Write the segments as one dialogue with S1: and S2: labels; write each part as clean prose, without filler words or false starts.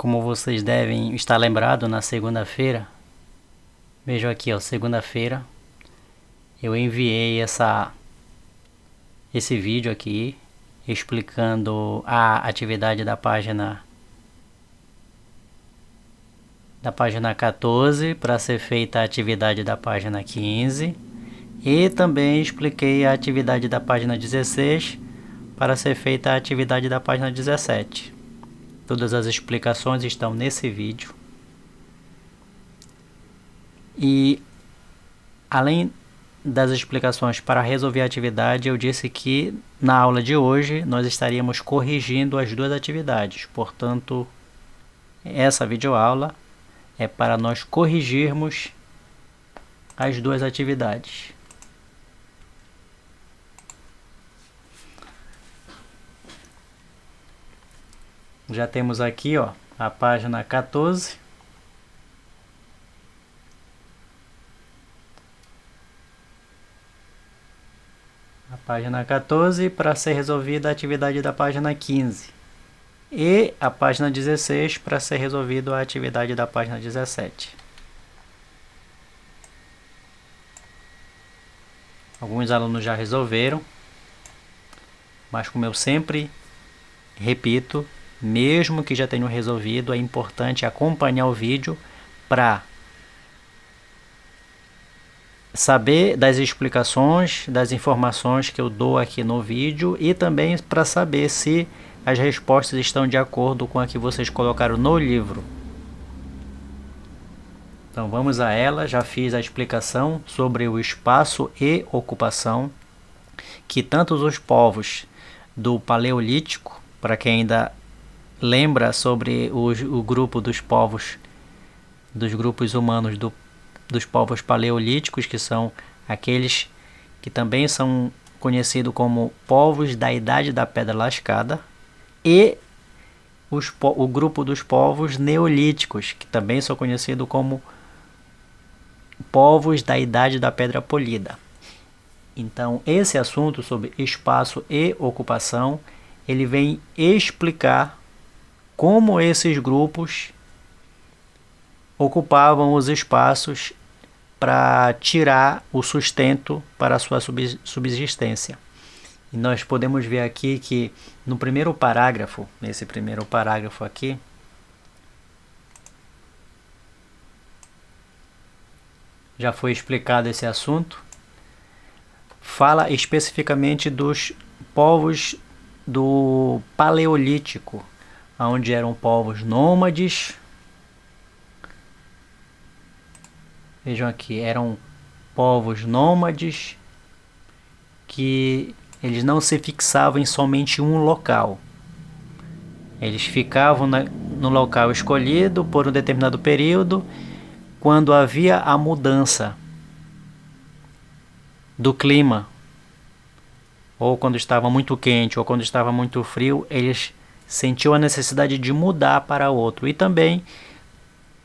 S1: Como vocês devem estar lembrados, na segunda-feira, vejam aqui, ó, segunda-feira, eu enviei esse vídeo aqui explicando a atividade da página 14 para ser feita a atividade da página 15 e também expliquei a atividade da página 16 para ser feita a atividade da página 17. Todas as explicações estão nesse vídeo. E além das explicações para resolver a atividade, eu disse que na aula de hoje nós estaríamos corrigindo as duas atividades. Portanto, essa videoaula é para nós corrigirmos as duas atividades. Já temos aqui, ó, a página 14. A página 14 para ser resolvida a atividade da página 15. E a página 16 para ser resolvida a atividade da página 17. Alguns alunos já resolveram, mas como eu sempre repito, mesmo que já tenham resolvido, é importante acompanhar o vídeo para saber das explicações, das informações que eu dou aqui no vídeo e também para saber se as respostas estão de acordo com a que vocês colocaram no livro. Então vamos a ela. Já fiz a explicação sobre o espaço e ocupação, que tanto os povos do Paleolítico, para quem ainda lembra sobre o grupo dos povos, dos grupos humanos dos povos paleolíticos, que são aqueles que também são conhecidos como povos da Idade da Pedra Lascada, e o grupo dos povos neolíticos, que também são conhecidos como povos da Idade da Pedra Polida. Então, esse assunto sobre espaço e ocupação, ele vem explicar como esses grupos ocupavam os espaços para tirar o sustento para a sua subsistência. E nós podemos ver aqui que no primeiro parágrafo, nesse primeiro parágrafo aqui, já foi explicado esse assunto. Fala especificamente dos povos do Paleolítico, onde eram povos nômades. Vejam aqui, eram povos nômades que eles não se fixavam em somente um local. Eles ficavam no local escolhido por um determinado período. Quando havia a mudança do clima, ou quando estava muito quente, ou quando estava muito frio, eles sentiam a necessidade de mudar para outro. E também,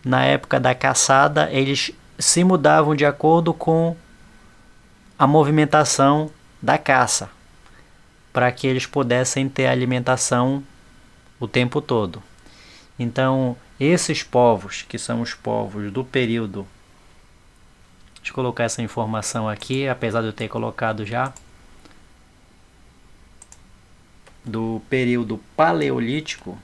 S1: na época da caçada, eles se mudavam de acordo com a movimentação da caça, para que eles pudessem ter alimentação o tempo todo. Então, esses povos, que são os povos do período, deixa eu colocar essa informação aqui, apesar de eu ter colocado já, do período Paleolítico,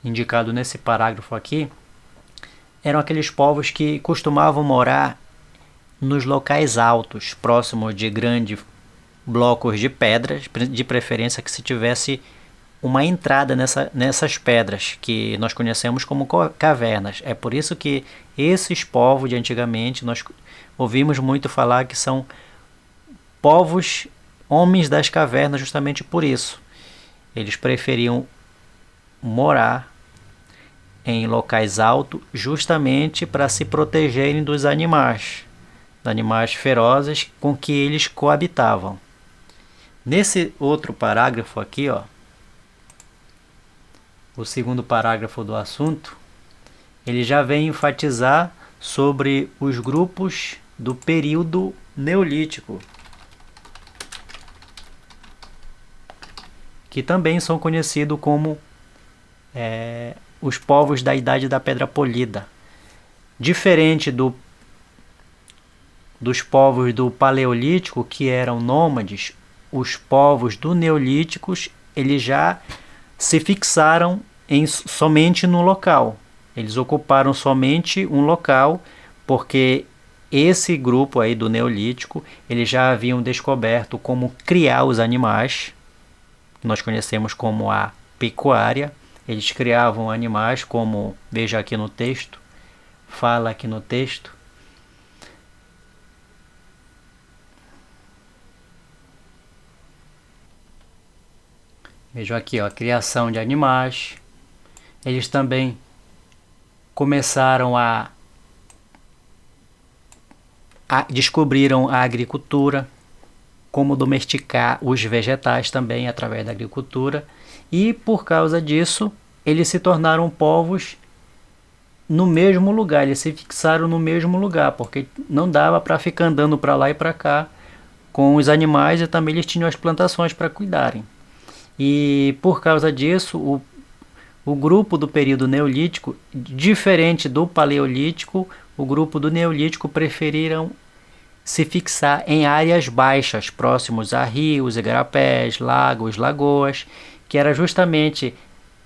S1: indicado nesse parágrafo aqui, eram aqueles povos que costumavam morar nos locais altos, próximo de grandes blocos de pedras, de preferência que se tivesse uma entrada nessas pedras, que nós conhecemos como cavernas. É por isso que esses povos de antigamente, nós ouvimos muito falar que são povos, homens das cavernas, justamente por isso. Eles preferiam morar em locais altos, justamente para se protegerem dos animais ferozes com que eles coabitavam. Nesse outro parágrafo aqui, ó, o segundo parágrafo do assunto, ele já vem enfatizar sobre os grupos do período neolítico. que também são conhecidos como os povos da Idade da Pedra Polida. Diferente dos povos do Paleolítico, que eram nômades, os povos do Neolíticos, eles já se fixaram somente no local. Eles ocuparam somente um local, porque esse grupo aí do Neolítico, eles já haviam descoberto como criar os animais, que nós conhecemos como a pecuária. Eles criavam animais como, veja aqui no texto, fala aqui no texto. Veja aqui, ó, criação de animais. Eles também começaram descobriram a agricultura, como domesticar os vegetais também através da agricultura, e por causa disso eles se tornaram povos no mesmo lugar, eles se fixaram no mesmo lugar, porque não dava para ficar andando para lá e para cá com os animais, e também eles tinham as plantações para cuidarem. E por causa disso, o grupo do período Neolítico, diferente do Paleolítico, o grupo do Neolítico preferiram se fixar em áreas baixas, próximos a rios, igarapés, lagos, lagoas, que era justamente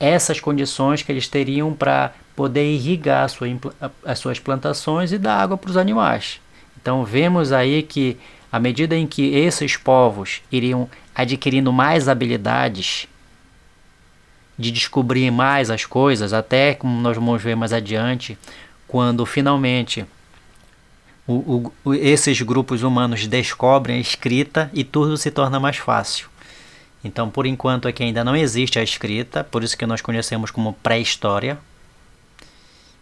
S1: essas condições que eles teriam para poder irrigar as suas plantações e dar água para os animais. Então vemos aí que, à medida em que esses povos iriam adquirindo mais habilidades de descobrir mais as coisas, até como nós vamos ver mais adiante, quando finalmente esses grupos humanos descobrem a escrita e tudo se torna mais fácil. Então, por enquanto, aqui ainda não existe a escrita, por isso que nós conhecemos como pré-história.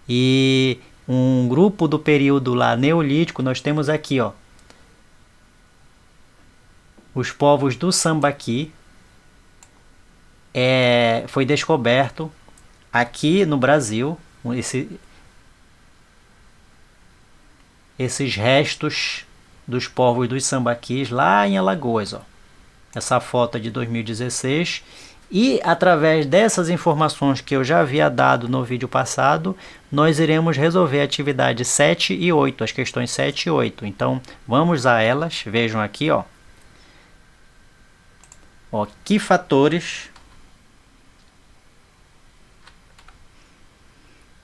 S1: E um grupo do período lá Neolítico, nós temos aqui, ó, os povos do Sambaqui. Foi descoberto aqui no Brasil esses restos dos povos dos Sambaquis lá em Alagoas, ó. Essa foto é de 2016, e através dessas informações que eu já havia dado no vídeo passado, nós iremos resolver a atividade 7 e 8, as questões 7 e 8. Então vamos a elas, vejam aqui, ó. Que fatores...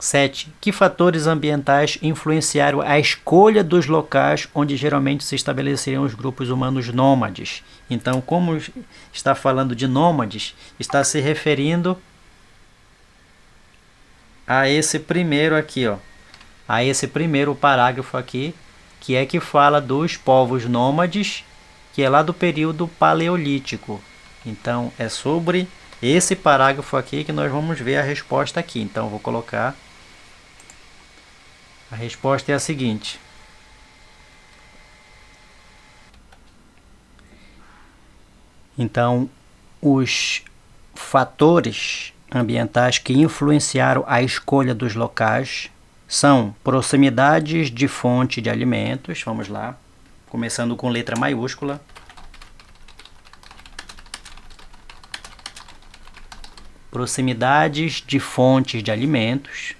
S1: 7. Que fatores ambientais influenciaram a escolha dos locais onde geralmente se estabeleceriam os grupos humanos nômades? Então, como está falando de nômades, está se referindo a esse primeiro aqui, ó, a esse primeiro parágrafo aqui, que fala dos povos nômades, que é lá do período paleolítico. Então, é sobre esse parágrafo aqui que nós vamos ver a resposta aqui. Então, eu vou colocar... A resposta é a seguinte. Então, os fatores ambientais que influenciaram a escolha dos locais são proximidades de fonte de alimentos. Vamos lá, começando com letra maiúscula. Proximidades de fontes de alimentos.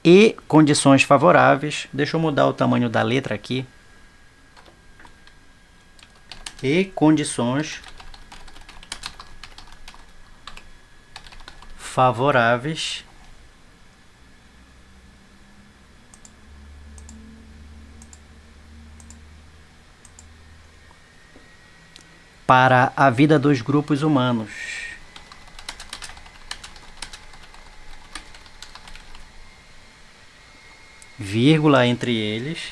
S1: E condições favoráveis. Deixa eu mudar o tamanho da letra aqui. E condições favoráveis para a vida dos grupos humanos. Vírgula entre eles.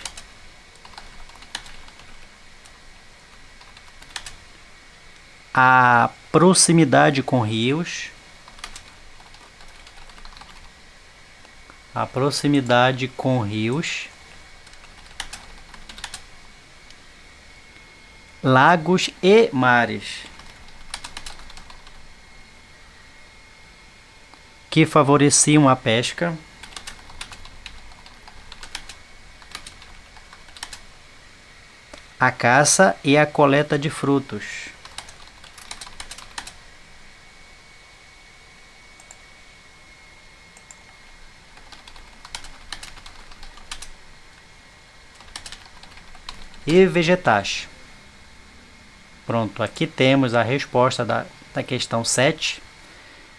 S1: A proximidade com rios. A proximidade com rios. Lagos e mares. Que favoreciam a pesca. A caça e a coleta de frutos. e vegetais. Pronto, aqui temos a resposta da questão 7.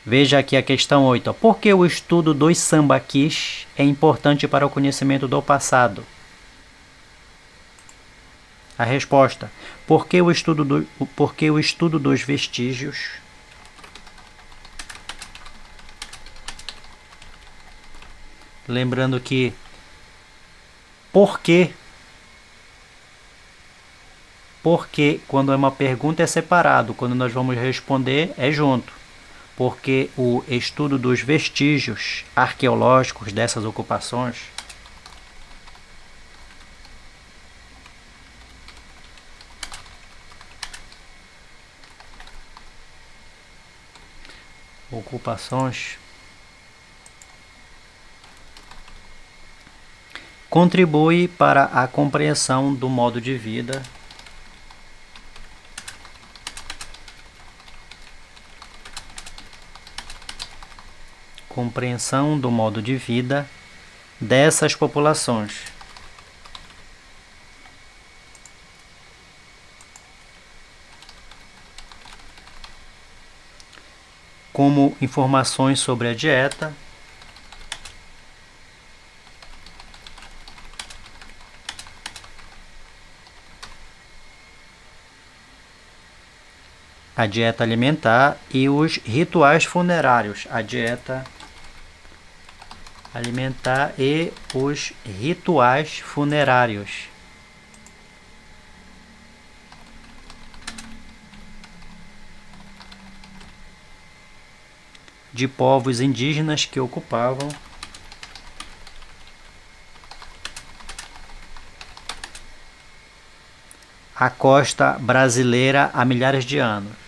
S1: Veja aqui a questão 8. Por que o estudo dos sambaquis é importante para o conhecimento do passado? A resposta: por que o estudo dos vestígios lembrando que porque quando é uma pergunta é separado, quando nós vamos responder é junto. Porque o estudo dos vestígios arqueológicos dessas ocupações contribui para a compreensão do modo de vida dessas populações. Como informações sobre a dieta, alimentar e os rituais funerários. A dieta alimentar e os rituais funerários. De povos indígenas que ocupavam a costa brasileira há milhares de anos.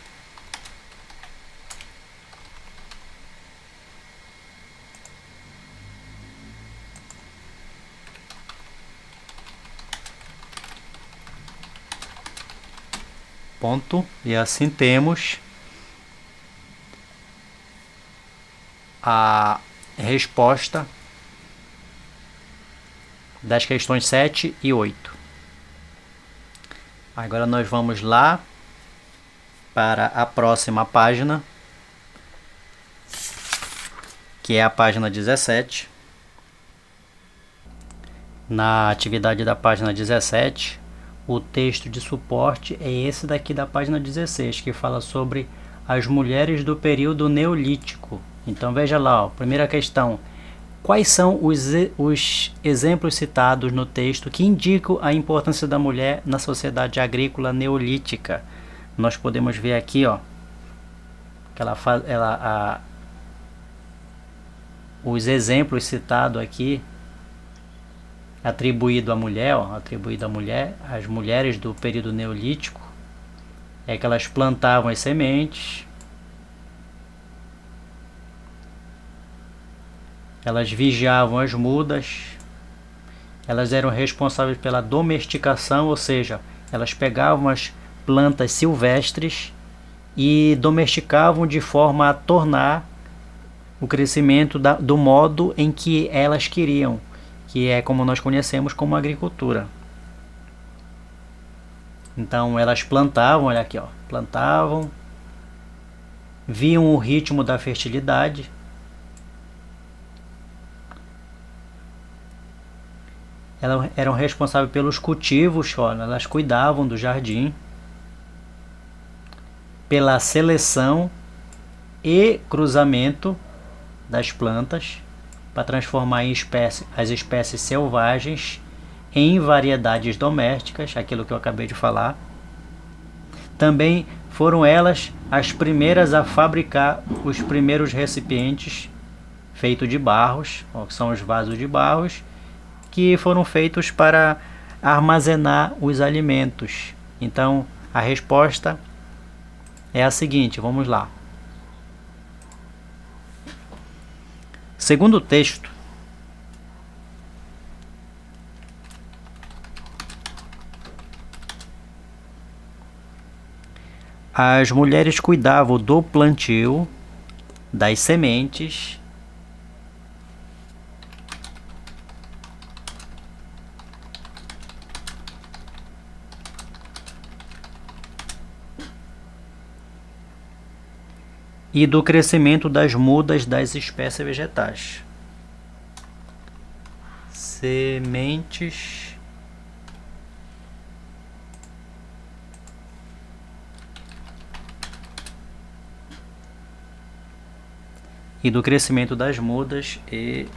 S1: Ponto. E assim temos a resposta das questões 7 e 8. Agora nós vamos lá para a próxima página, que é a página 17. Na atividade da página 17, o texto de suporte é esse daqui da página 16, que fala sobre as mulheres do período neolítico. Então veja lá, ó, primeira questão: quais são os exemplos citados no texto que indicam a importância da mulher na sociedade agrícola neolítica? Nós podemos ver aqui, ó, que os exemplos citados aqui atribuído à mulher, as mulheres do período neolítico, é que elas plantavam as sementes, elas vigiavam as mudas, elas eram responsáveis pela domesticação, ou seja, elas pegavam as plantas silvestres e domesticavam de forma a tornar o crescimento do modo em que elas queriam, que é como nós conhecemos como agricultura. Então elas plantavam, olha aqui, ó, plantavam, viam o ritmo da fertilidade, elas eram responsáveis pelos cultivos, olha, elas cuidavam do jardim, pela seleção e cruzamento das plantas, para transformar as espécies selvagens em variedades domésticas, aquilo que eu acabei de falar. Também foram elas as primeiras a fabricar os primeiros recipientes feitos de barros, que são os vasos de barros, que foram feitos para armazenar os alimentos. Então, a resposta é a seguinte, vamos lá. Segundo o texto, as mulheres cuidavam do plantio, das sementes, e do crescimento das mudas das espécies vegetais. Sementes e do crescimento das mudas e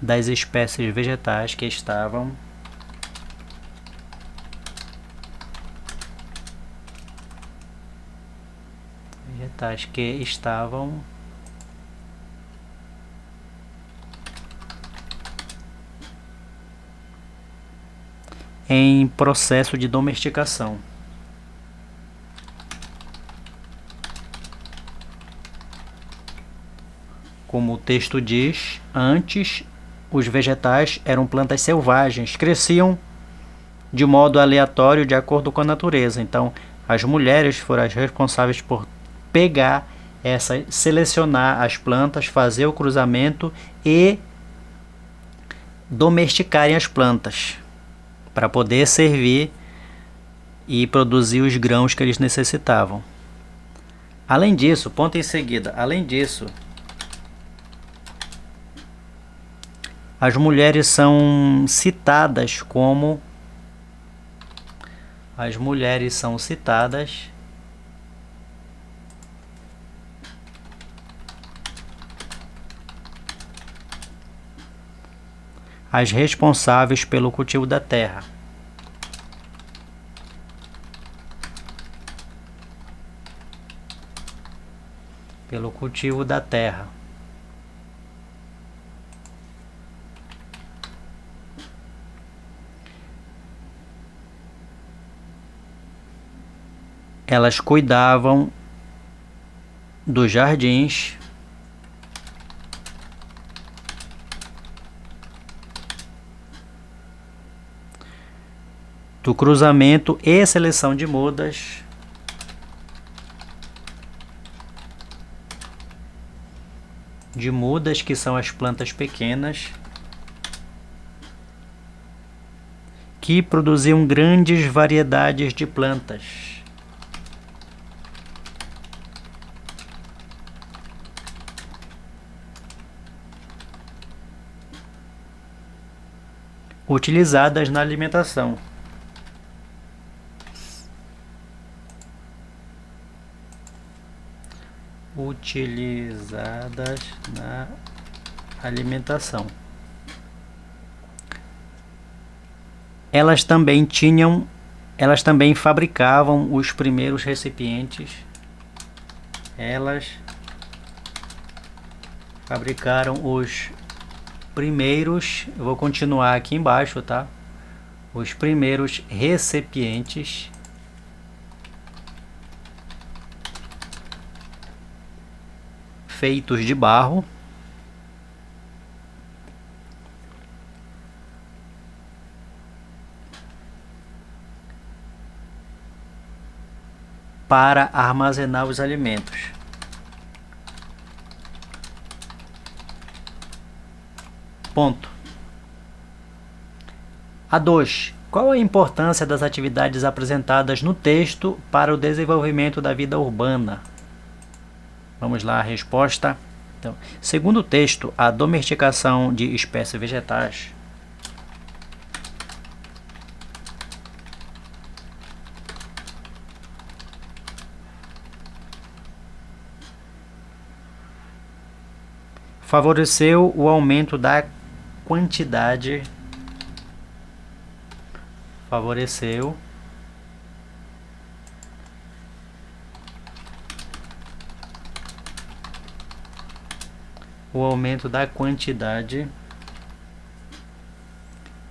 S1: das espécies vegetais que estavam em processo de domesticação. Como o texto diz, antes os vegetais eram plantas selvagens, cresciam de modo aleatório de acordo com a natureza. Então, as mulheres foram as responsáveis por pegar selecionar as plantas, fazer o cruzamento e domesticarem as plantas para poder servir e produzir os grãos que eles necessitavam. Além disso, ponto em seguida, além disso, as mulheres são citadas como as responsáveis pelo cultivo da terra. Pelo cultivo da terra. Elas cuidavam dos jardins, do cruzamento e seleção de mudas, que são as plantas pequenas, que produziam grandes variedades de plantas. Utilizadas na alimentação. Elas também fabricavam os primeiros recipientes. Elas fabricaram os primeiros, eu vou continuar aqui embaixo, tá? Os primeiros recipientes feitos de barro para armazenar os alimentos. Ponto. A2. Qual a importância das atividades apresentadas no texto para o desenvolvimento da vida urbana? Vamos lá, a resposta. Então, segundo o texto, a domesticação de espécies vegetais favoreceu o aumento da quantidade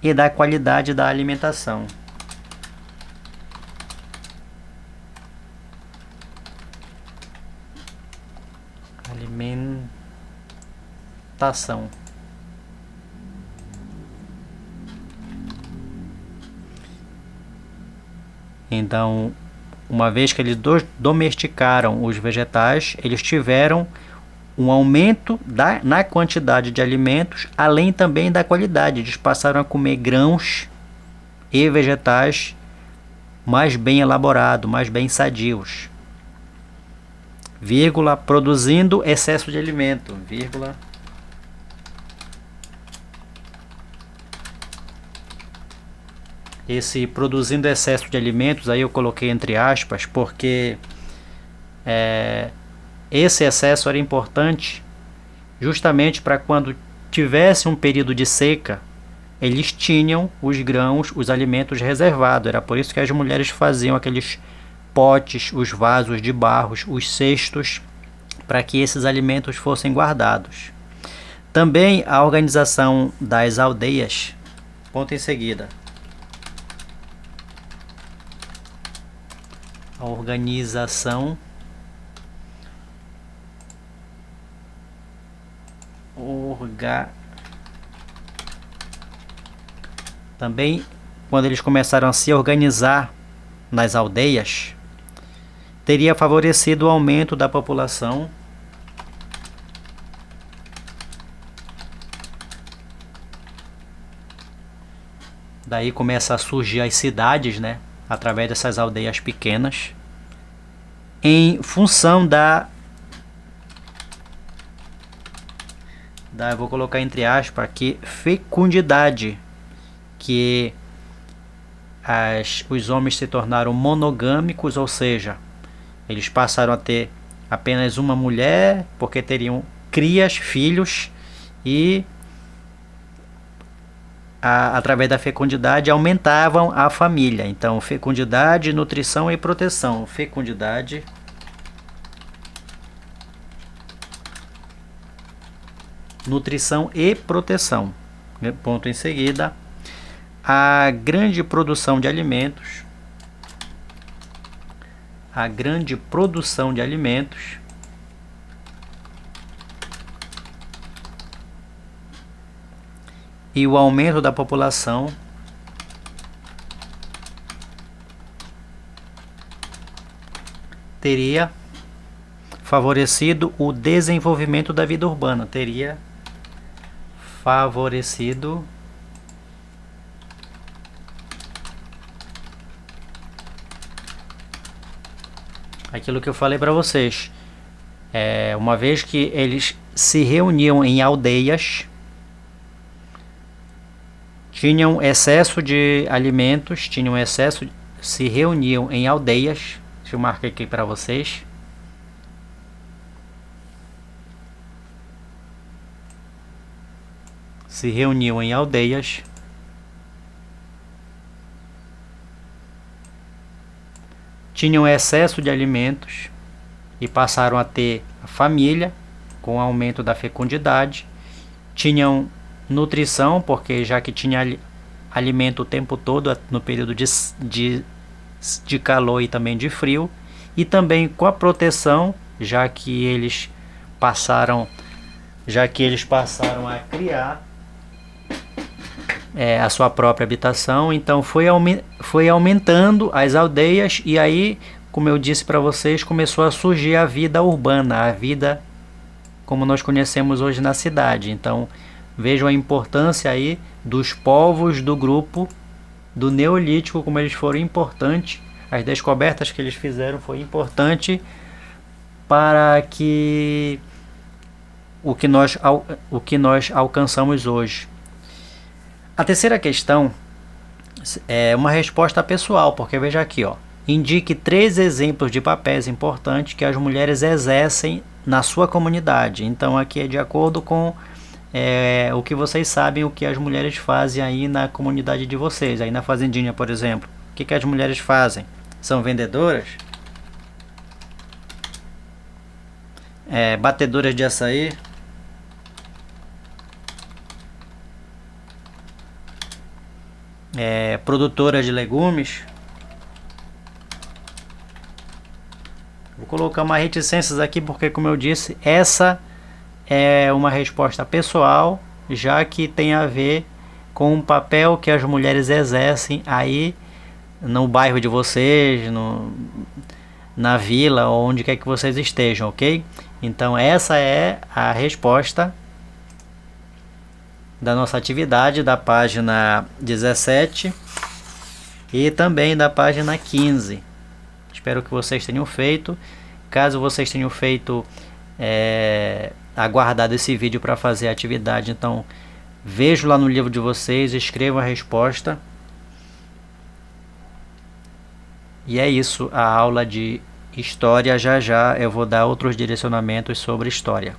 S1: e da qualidade da alimentação. Então, uma vez que eles domesticaram os vegetais, eles tiveram um aumento na quantidade de alimentos, além também da qualidade. Eles passaram a comer grãos e vegetais mais bem elaborados, mais bem sadios, vírgula, produzindo excesso de alimento, vírgula, esse produzindo excesso de alimentos, aí eu coloquei entre aspas, porque esse excesso era importante justamente para quando tivesse um período de seca, eles tinham os grãos, os alimentos reservados. Era por isso que as mulheres faziam aqueles potes, os vasos de barros, os cestos, para que esses alimentos fossem guardados. Também a organização das aldeias, ponto em seguida. A organização Também, quando eles começaram a se organizar nas aldeias, teria favorecido o aumento da população daí começa a surgir as cidades, né, através dessas aldeias pequenas, em função eu vou colocar entre aspas aqui, fecundidade, que os homens se tornaram monogâmicos, ou seja, eles passaram a ter apenas uma mulher, porque teriam crias, filhos, e através da fecundidade aumentavam a família. Então, fecundidade, nutrição e proteção. Fecundidade, nutrição e proteção. Ponto em seguida, a grande produção de alimentos. A grande produção de alimentos e o aumento da população teria favorecido o desenvolvimento da vida urbana, teria favorecido aquilo que eu falei para vocês. Uma vez que eles se reuniam em aldeias, tinham excesso de alimentos, se reuniam em aldeias. Deixa eu marcar aqui para vocês. Se reuniam em aldeias. Tinham excesso de alimentos e passaram a ter a família com o aumento da fecundidade. Tinham nutrição, porque já que tinha alimento o tempo todo no período de calor e também de frio, e também com a proteção, já que eles passaram a criar a sua própria habitação. Então foi aumentando as aldeias, e aí, como eu disse para vocês, começou a surgir a vida urbana, a vida como nós conhecemos hoje na cidade. Então vejam a importância aí dos povos do grupo do Neolítico, como eles foram importantes. As descobertas que eles fizeram foi importante para que o que nós alcançamos hoje. A terceira questão é uma resposta pessoal, porque veja aqui, ó, indique 3 exemplos de papéis importantes que as mulheres exercem na sua comunidade. Então aqui é de acordo com o que vocês sabem, o que as mulheres fazem aí na comunidade de vocês, aí na fazendinha, por exemplo. O que as mulheres fazem? São vendedoras? Batedoras de açaí? Produtoras de legumes? Vou colocar umas reticências aqui porque, como eu disse, essa é uma resposta pessoal, já que tem a ver com o papel que as mulheres exercem aí no bairro de vocês, na vila, ou onde quer que vocês estejam, ok? Então essa é a resposta da nossa atividade da página 17. e também da página 15. Espero que vocês tenham feito. Caso vocês tenham feito, aguardado esse vídeo para fazer a atividade, então vejam lá no livro de vocês, escrevam a resposta. E é isso, a aula de história. Já já eu vou dar outros direcionamentos sobre história.